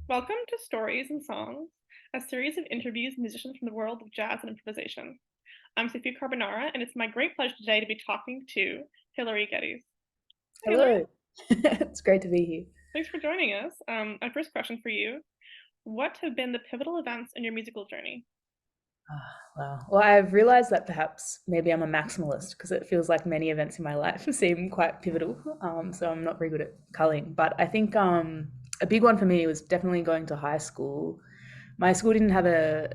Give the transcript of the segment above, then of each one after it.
Welcome to Stories and Songs, a series of interviews with musicians from the world of jazz and improvisation. I'm Sophia Carbonara, and it's my great pleasure today to be talking to Hilary Geddes. Hi, Hilary. Hello. It's great to be here. Thanks for joining us. My first question for you, what have been the pivotal events in your musical journey? Wow. Well, I've realized that perhaps maybe I'm a maximalist because it feels like many events in my life seem quite pivotal. So I'm not very good at culling. But I think a big one for me was definitely going to high school. My school didn't have a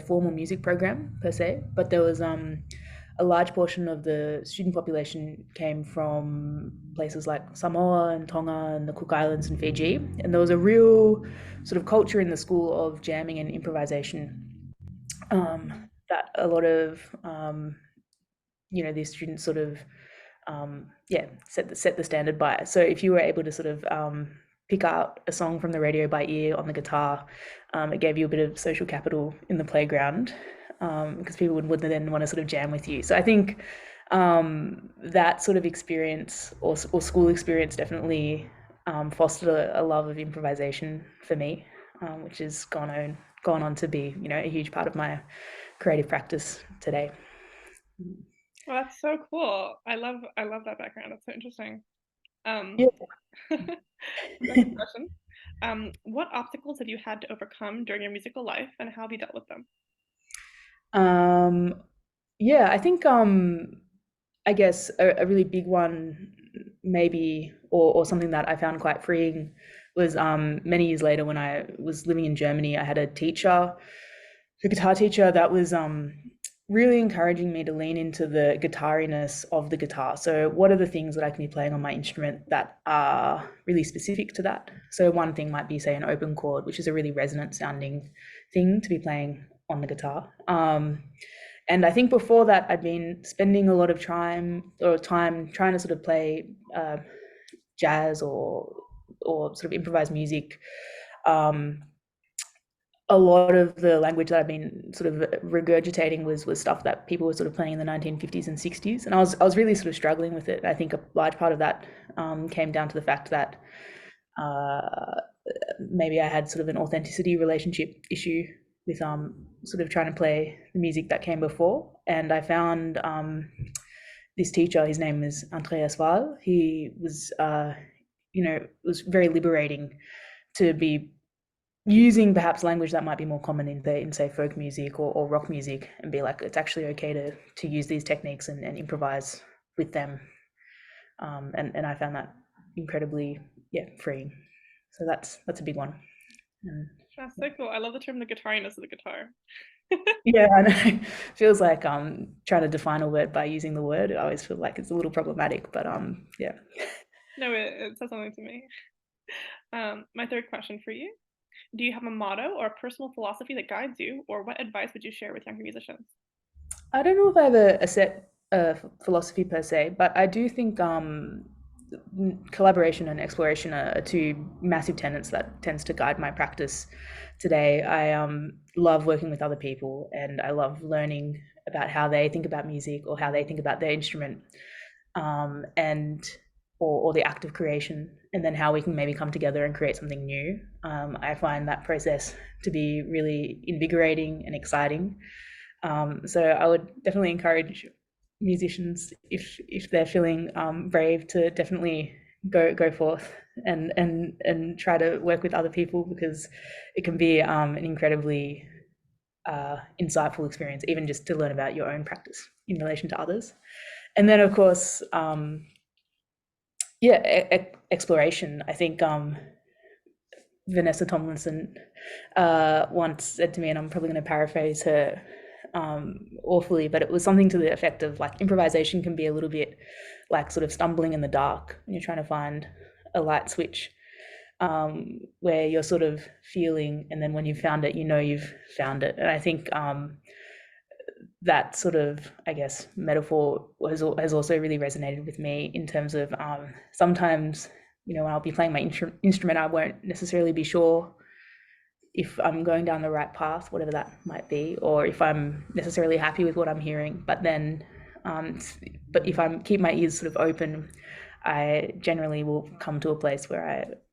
formal music program per se, but there was a large portion of the student population came from places like Samoa and Tonga and the Cook Islands and Fiji, and there was a real sort of culture in the school of jamming and improvisation that a lot of these students sort of set the standard by. So if you were able to sort of pick out a song from the radio by ear on the guitar, it gave you a bit of social capital in the playground because people would then want to sort of jam with you. So I think that sort of experience or school experience definitely fostered a love of improvisation for me, which has gone on to be a huge part of my creative practice today. Well, that's so cool. I love that background. It's so interesting. Yeah. Next question. What obstacles have you had to overcome during your musical life, and how have you dealt with them? Yeah, I think I guess a really big one maybe or something that I found quite freeing was many years later when I was living in Germany, I had a teacher, a guitar teacher that was really encouraging me to lean into the guitariness of the guitar. So what are the things that I can be playing on my instrument that are really specific to that? So one thing might be, say, an open chord, which is a really resonant sounding thing to be playing on the guitar. And I think before that, I'd been spending a lot of time trying to sort of play jazz or sort of improvised music. A lot of the language that I've been sort of regurgitating was stuff that people were sort of playing in the 1950s and 60s, and I was really sort of struggling with it. I think a large part of that came down to the fact that maybe I had sort of an authenticity relationship issue with sort of trying to play the music that came before. And I found this teacher, his name is Andrea Keller. He was, it was very liberating to be using perhaps language that might be more common in say folk music or rock music, and be like, it's actually okay to use these techniques and improvise with them. And I found that incredibly freeing. So that's a big one. That's so cool. I love the term the guitariness of the guitar. Yeah, I know. Feels like trying to define a word by using the word. I always feel like it's a little problematic, but yeah. No, it says something to me. My third question for you. Do you have a motto or a personal philosophy that guides you, or what advice would you share with younger musicians? I don't know if I have a set philosophy per se, but I do think collaboration and exploration are two massive tenets that tends to guide my practice today. I love working with other people, and I love learning about how they think about music or how they think about their instrument, and or the act of creation, and then how we can maybe come together and create something new. I find that process to be really invigorating and exciting. So I would definitely encourage musicians, if they're feeling brave, to definitely go forth and try to work with other people, because it can be an incredibly insightful experience, even just to learn about your own practice in relation to others. And then, of course, exploration. I think Vanessa Tomlinson once said to me, and I'm probably going to paraphrase her awfully, but it was something to the effect of, like, improvisation can be a little bit like sort of stumbling in the dark when you're trying to find a light switch, where you're sort of feeling, and then when you've found it, you've found it. And I think that sort of, I guess, metaphor has also really resonated with me, in terms of sometimes, when I'll be playing my instrument, I won't necessarily be sure if I'm going down the right path, whatever that might be, or if I'm necessarily happy with what I'm hearing. But then, but if I keep my ears sort of open, I generally will come to a place where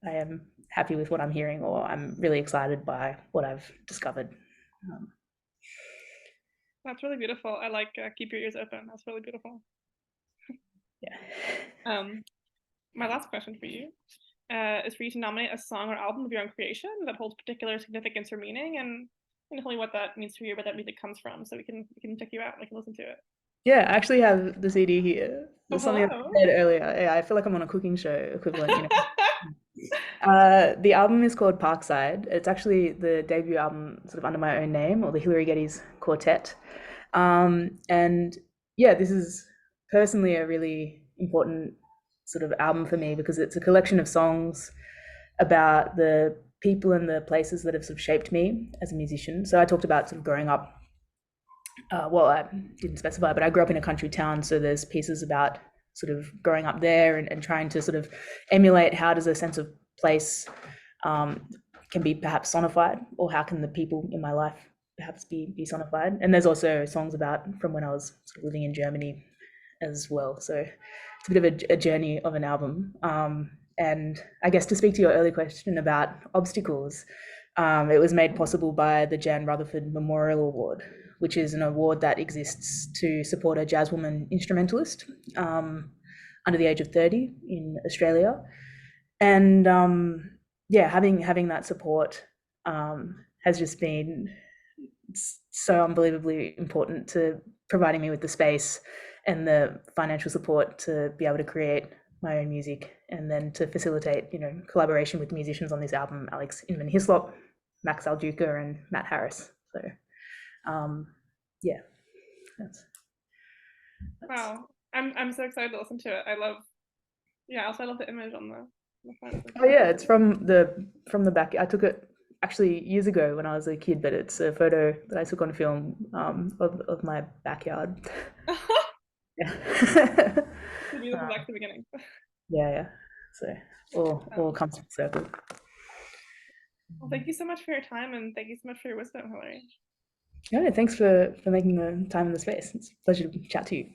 I am happy with what I'm hearing, or I'm really excited by what I've discovered. That's really beautiful. I like keep your ears open. That's really beautiful. Yeah. My last question for you is for you to nominate a song or album of your own creation that holds particular significance or meaning, and tell me what that means for you, where that music comes from, so we can check you out, we can listen to it. Yeah, I actually have the CD here. There's something I Hello. said earlier. Yeah, I feel like I'm on a cooking show equivalent, you know. The album is called Parkside. It's actually the debut album sort of under my own name, or the Hilary Geddes Quartet. And yeah, this is personally a really important sort of album for me because it's a collection of songs about the people and the places that have sort of shaped me as a musician. So I talked about sort of growing up. Well, I didn't specify, but I grew up in a country town, so there's pieces about sort of growing up there and trying to sort of emulate how does a sense of place can be perhaps sonified, or how can the people in my life perhaps be sonified. And there's also songs about from when I was sort of living in Germany as well. So it's a bit of a journey of an album. And I guess to speak to your early question about obstacles, it was made possible by the Jan Rutherford Memorial Award, which is an award that exists to support a jazz woman instrumentalist under the age of 30 in Australia. And yeah, having that support has just been so unbelievably important to providing me with the space and the financial support to be able to create my own music, and then to facilitate, you know, collaboration with musicians on this album, Alex Inman Hislop, Max Alduca, and Matt Harris. So yeah, that's wow, I'm so excited to listen to it. I love the image on the front. Oh yeah, it's from the back. I took it actually years ago when I was a kid, but it's a photo that I took on film of my backyard. Yeah. Beautiful back to the beginning. Yeah. So all comes full circle. Well, thank you so much for your time, and thank you so much for your wisdom, Hilary. Yeah, thanks for making the time and the space. It's a pleasure to chat to you.